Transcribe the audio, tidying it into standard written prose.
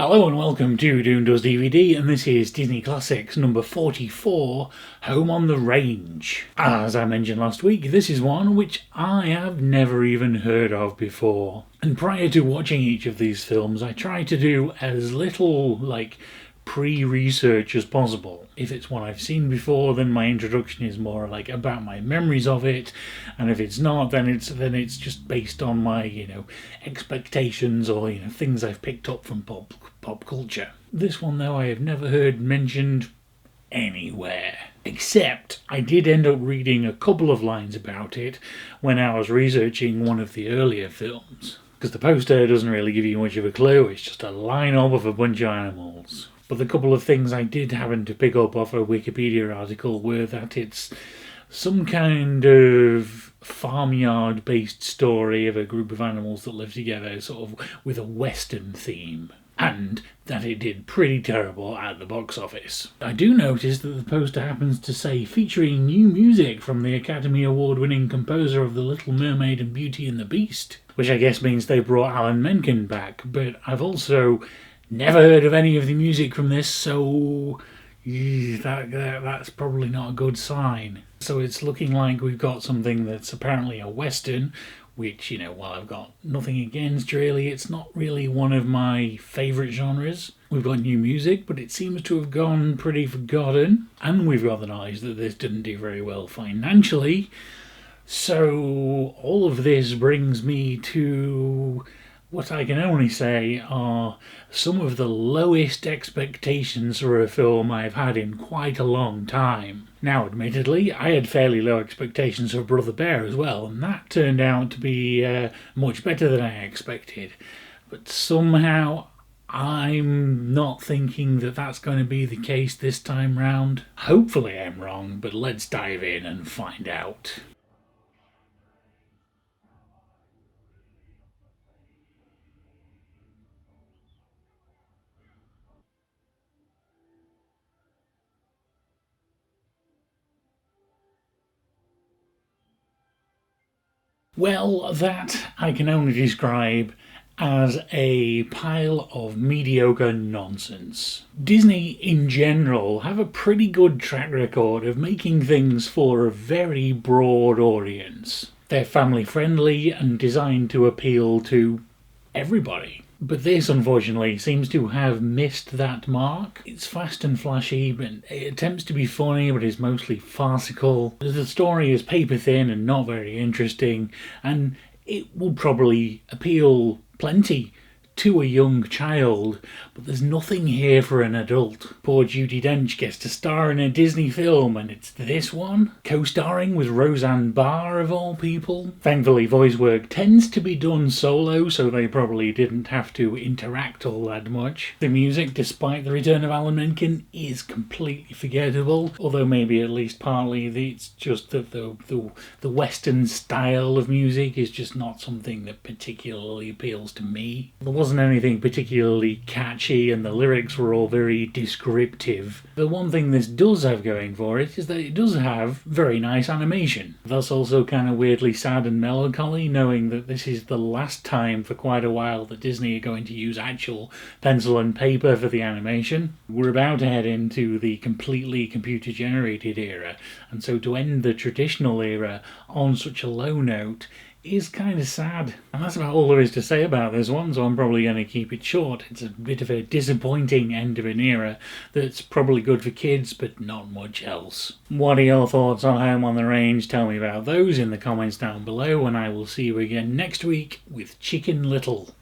Hello and welcome to Doom Does DVD, and this is Disney Classics number 44, Home on the Range. As I mentioned last week, this is one which I have never even heard of before. And prior to watching each of these films, I try to do as little, pre-research as possible. If it's one I've seen before, then my introduction is more about my memories of it, and if it's not, then it's just based on my expectations or things I've picked up from pop culture. This one though I have never heard mentioned anywhere, except I did end up reading a couple of lines about it when I was researching one of the earlier films, because the poster doesn't really give you much of a clue. It's just a line-up of a bunch of animals. But the couple of things I did happen to pick up off a Wikipedia article were that it's some kind of farmyard-based story of a group of animals that live together, sort of with a Western theme, and that it did pretty terrible at the box office. I do notice that the poster happens to say featuring new music from the Academy Award-winning composer of The Little Mermaid and Beauty and the Beast, which I guess means they brought Alan Menken back, but I've also never heard of any of the music from this, so that's probably not a good sign. So it's looking like we've got something that's apparently a Western, which, while I've got nothing against really, it's not really one of my favourite genres. We've got new music, but it seems to have gone pretty forgotten, and we've got the knowledge that this didn't do very well financially. So all of this brings me to what I can only say are some of the lowest expectations for a film I've had in quite a long time. Now, admittedly, I had fairly low expectations for Brother Bear as well, and that turned out to be much better than I expected. But somehow I'm not thinking that that's going to be the case this time round. Hopefully I'm wrong, but let's dive in and find out. Well, that I can only describe as a pile of mediocre nonsense. Disney in general have a pretty good track record of making things for a very broad audience. They're family friendly and designed to appeal to everybody. But this, unfortunately, seems to have missed that mark. It's fast and flashy, but it attempts to be funny, but is mostly farcical. The story is paper thin and not very interesting, and it will probably appeal plenty to a young child, but there's nothing here for an adult. Poor Judi Dench gets to star in a Disney film, and it's this one, co-starring with Roseanne Barr of all people. Thankfully, voice work tends to be done solo, so they probably didn't have to interact all that much. The music, despite the return of Alan Menken, is completely forgettable, although maybe at least partly it's just that the Western style of music is just not something that particularly appeals to me. There wasn't anything particularly catchy, and the lyrics were all very descriptive. The one thing this does have going for it is that it does have very nice animation. That's also kind of weirdly sad and melancholy, knowing that this is the last time for quite a while that Disney are going to use actual pencil and paper for the animation. We're about to head into the completely computer-generated era, and so to end the traditional era on such a low note is kind of sad. And that's about all there is to say about this one, so I'm probably going to keep it short. It's a bit of a disappointing end of an era that's probably good for kids, but not much else. What are your thoughts on Home on the Range? Tell me about those in the comments down below, and I will see you again next week with Chicken Little.